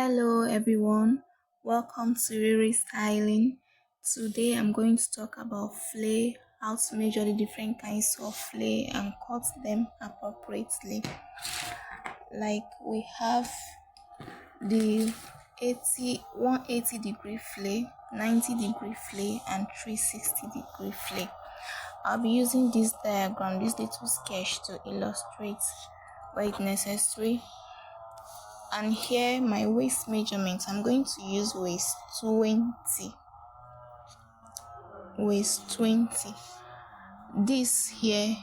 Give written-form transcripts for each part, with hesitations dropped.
Hello everyone, welcome to Riristylings. Today I'm going to talk about flay, how to measure the different kinds of flay and cut them appropriately. Like we have the 180 degree flay, 90 degree flay and 360 degree flay. I'll be using this diagram, this little sketch to illustrate where it's necessary. And here my waist measurement, I'm going to use waist 20. This here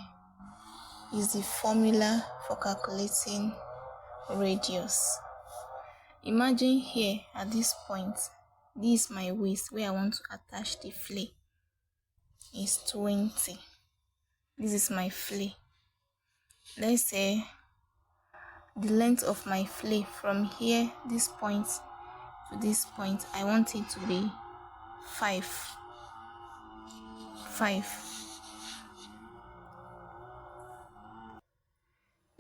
is the formula for calculating radius. Imagine here at this point, this is my waist where I want to attach the flay. Is 20. This is my flay. Let's say the length of my flay from here, this point to this point, I want it to be 5.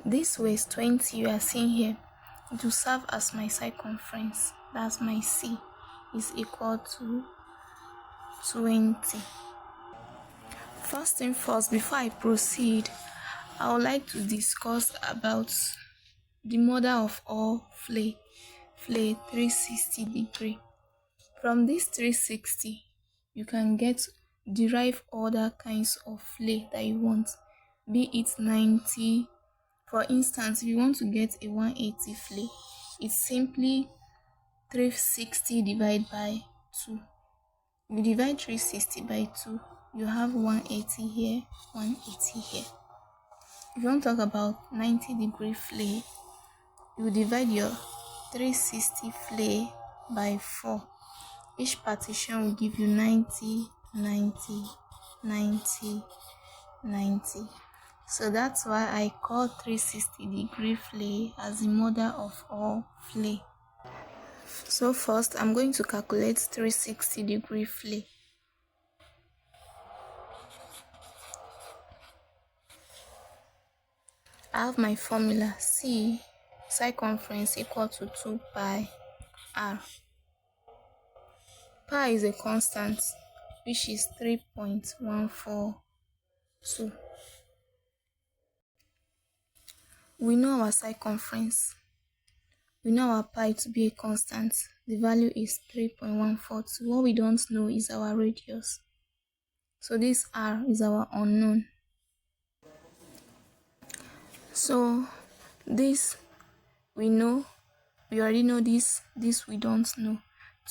This waist 20 you are seeing here, it will serve as my circumference. That's my C is equal to 20. First thing first, before I proceed, I would like to discuss about the mother of all flay 360 degree. From this 360, you can derive other kinds of flay that you want, be it 90. For instance, if you want to get a 180 flay, it's simply 360 divided by 2. You divide 360 by 2, you have 180 here, 180 here. If you want to talk about 90 degree flay, you divide your 360 flay by 4. Each partition will give you 90, 90, 90, 90. So that's why I call 360 degree flay as the mother of all flay. So first, I'm going to calculate 360 degree flay. I have my formula C circumference equal to 2 pi r. Pi is a constant, which is 3.142. We know our circumference. We know our pi to be a constant. The value is 3.142. What we don't know is our radius. So this r is our unknown. So this we know. We already know this. This we don't know.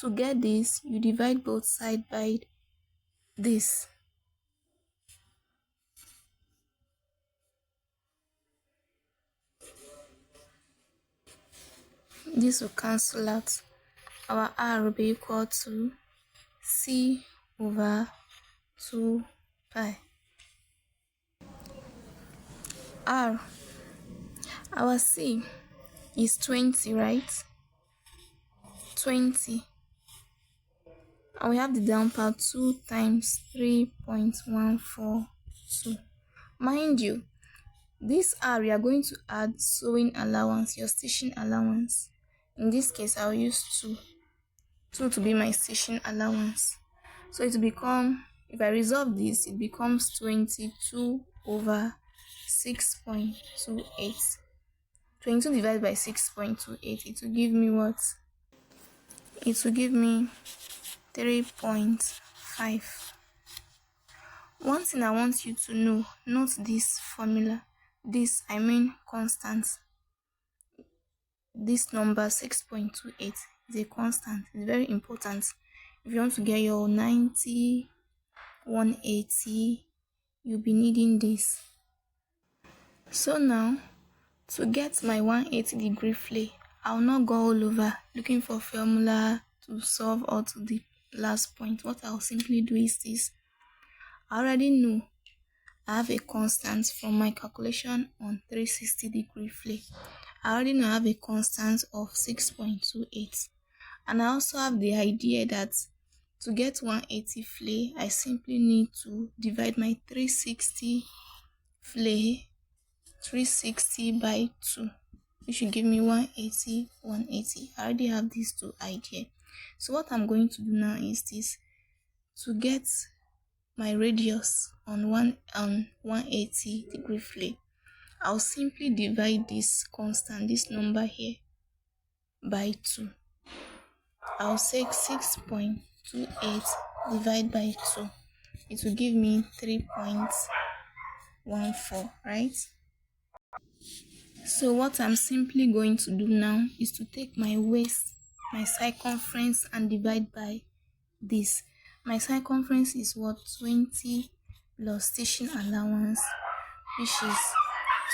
To get this, you divide both sides by this. This will cancel out. Our r will be equal to C over 2 pi. R, our C is 20, right? 20. And we have the down part 2 times 3.142. Mind you, this R we are going to add sewing allowance, your stitching allowance. In this case, I'll use 2. 2 to be my stitching allowance. So it will become, if I resolve this, it becomes 22 over 6.28. 22 divided by 6.28, it will give me what? It will give me 3.5. One thing I want you to know, note this formula. This, I mean constant. This number 6.28 is a constant. It's very important. If you want to get your 90, 180, you'll be needing this. So now, to get my 180 degree flay, I'll not go all over looking for formula to solve or to the last point. What I'll simply do is this. I already know I have a constant from my calculation on 360 degree flay. I already know I have a constant of 6.28. And I also have the idea that to get 180 flay, I simply need to divide my 360 flay 360 by 2. which should give me 180, 180. I already have these two ideas. So what I'm going to do now is this. To get my radius on 180 degree flare, I'll simply divide this constant, this number here, by 2. I'll say 6.28 divided by 2. It will give me 3.14, right? So what I'm simply going to do now is to take my waist, my circumference, and divide by this. My circumference is what? 20 plus station allowance, which is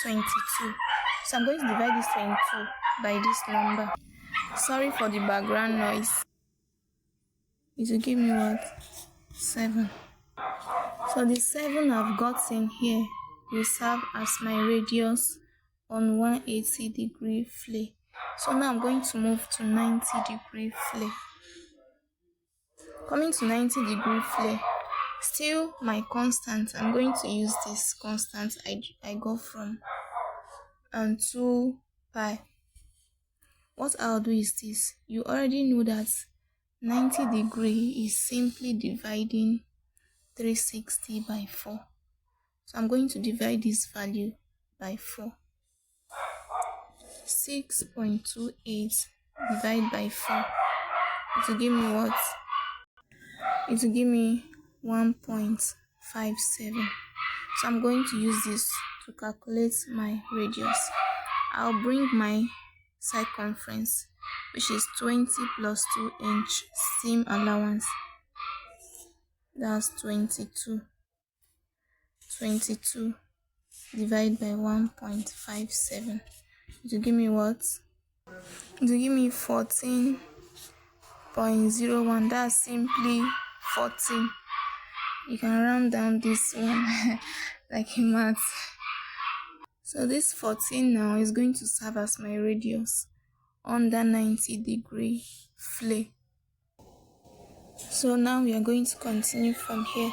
22. So I'm going to divide this 22 by this number. Sorry for the background noise. It will give me what? 7. So the 7 I've gotten here will serve as my radius on 180 degree flare. So now I'm going to move to 90 degree flare. Coming to 90 degree flare, still my constant. I'm going to use this constant I got from 2 pi. What I'll do is this. You already know that 90 degree is simply dividing 360 by 4. So I'm going to divide this value by 4. 6.28 divided by 4. It will give me what? It will give me 1.57. So I'm going to use this to calculate my radius. I'll bring my circumference, which is 20 plus 2 inch seam allowance. That's 22. 22 divided by 1.57. It will give me what? It will give me 14.01. That's simply 14. You can round down this one like a math. So this 14 now is going to serve as my radius under 90 degree flare. So now we are going to continue from here.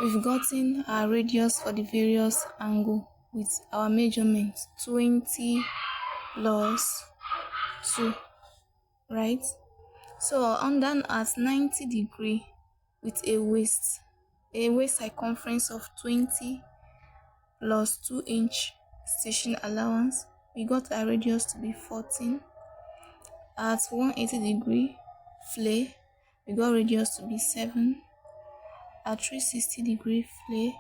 We've gotten our radius for the various angle with our measurement 20 plus 2, right? So on down at 90 degree with a waist circumference of 20 plus 2 inch station allowance, we got our radius to be 14. At 180 degree flare, we got radius to be 7. At 360 degree flare,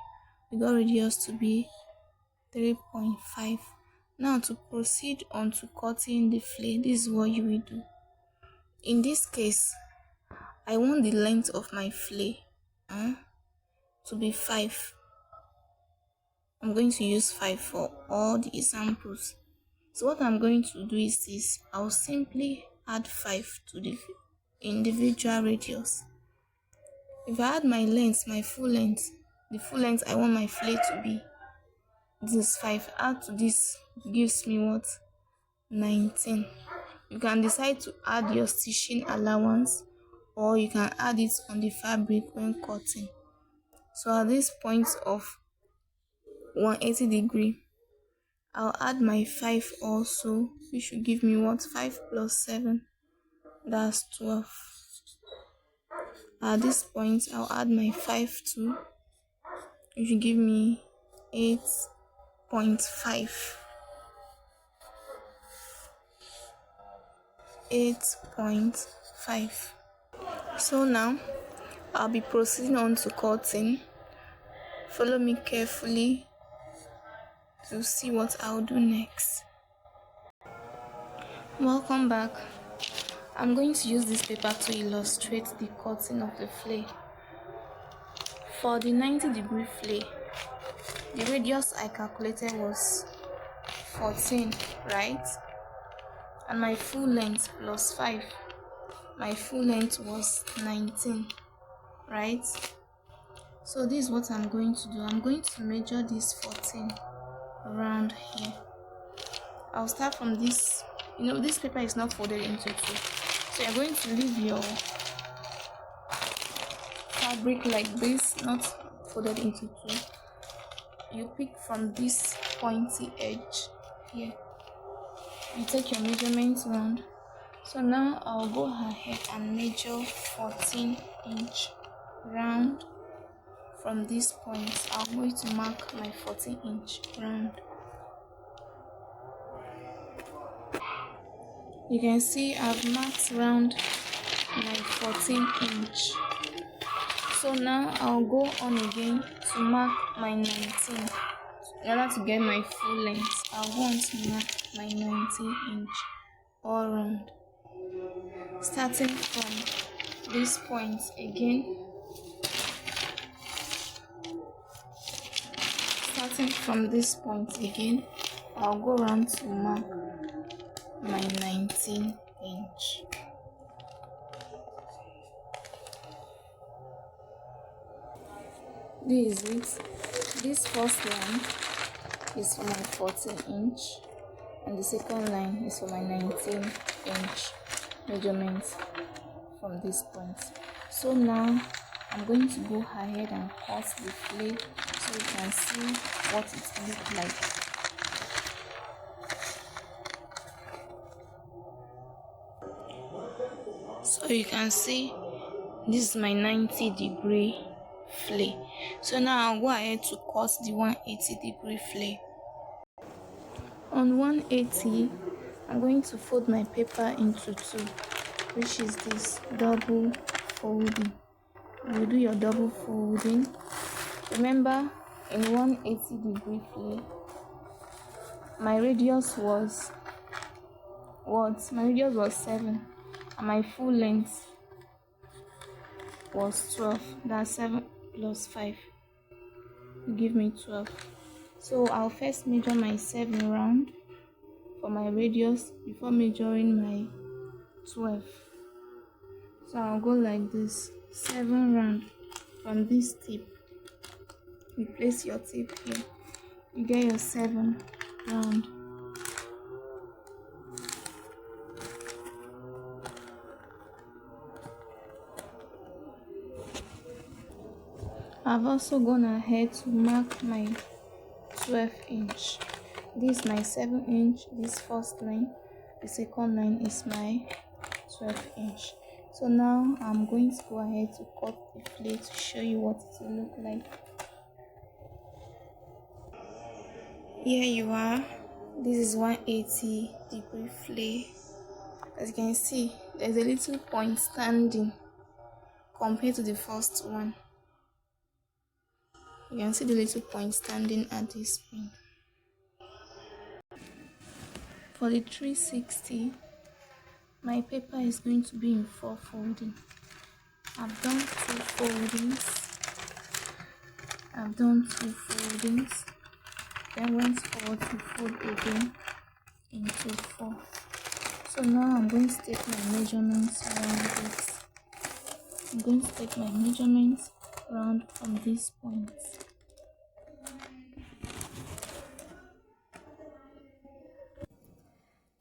we got radius to be 3.5. Now to proceed on to cutting the flare, this is what you will do. In this case, I want the length of my flare to be 5. I'm going to use 5 for all the examples. So what I'm going to do is this. I'll simply add 5 to the individual radius. If I add my length, my full length, the full length I want my flare to be, this is 5. Add to this gives me what? 19. You can decide to add your stitching allowance, or you can add it on the fabric when cutting. So at this point of 180 degree, I'll add my 5 also, which will give me what? 5 plus 7, that's 12. At this point, I'll add my 5 too, which will give me 8.5. 8.5. So now I'll be proceeding on to cutting. Follow me carefully to see what I'll do next. Welcome back. I'm going to use this paper to illustrate the cutting of the flare. For the 90 degree flare, the radius I calculated was 14, right? And my full length plus 5, my full length was 19, right? So this is what I'm going to do. I'm going to measure this 14 around here. I'll start from this. This paper is not folded into 2, so you're going to leave your fabric like this, not folded into 2. You pick from this pointy edge here. you take your measurements round. So now I'll go ahead and measure 14-inch round. From this point, I'm going to mark my 14-inch round. You can see I've marked round my 14-inch. So now I'll go on again to mark my 19. In order to get my full length, I'll go on to mark my 19-inch all round. Starting from this point again. I'll go around to mark my 19-inch. This is it. This first line is for my 14-inch and the second line is for my 19-inch measurement from this point. So now I'm going to go ahead and cut the flay so you can see what it looks like. So you can see this is my 90-degree flay. So now I'll go ahead to cut the 180-degree flay. On 180, I'm going to fold my paper into two, which is this double folding. You do your double folding. Remember, in 180-degree flay, my radius was 7 and my full length was 12. That's 7 plus 5 will give me 12. So I'll first measure my 7 round for my radius before measuring my 12. So I'll go like this, 7 round from this tip. You place your tip here, you get your 7 round. I've also gone ahead to mark my 12-inch. This is my 7-inch, this first line. The second line is my 12-inch. So now I'm going to go ahead to cut the flay to show you what it will look like. Here you are. This is 180-degree flay. As you can see, there's a little point standing compared to the first one. You can see the little point standing at this point. For the 360, my paper is going to be in 4 folding. I've done 2 foldings. Then went forward to fold again into 4. So now I'm going to take my measurements around this. I'm going to take my measurements round from this point.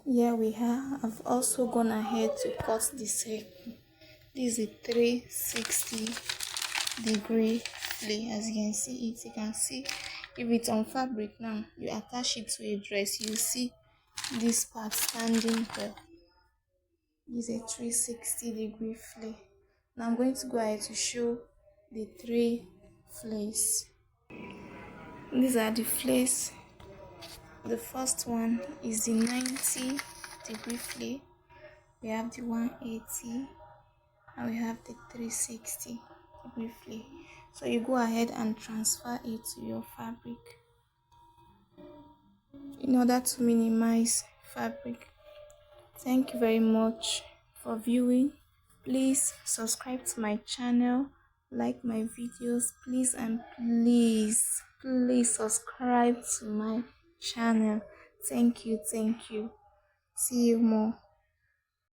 Here we are. I've also gone ahead to cut the circle. This is a 360-degree flay. As you can see it, you can see if it's on fabric now, you attach it to a dress, you see this part standing well. This is a 360-degree flay. Now I'm going to go ahead to show the 3 flays. These are the flays. The first one is the 90-degree flay. We have the 180 and we have the 360-degree flay. So you go ahead and transfer it to your fabric in order to minimize fabric. Thank you very much for viewing. Please subscribe to my channel, like my videos, please, and please subscribe to my channel. Thank you. See you more.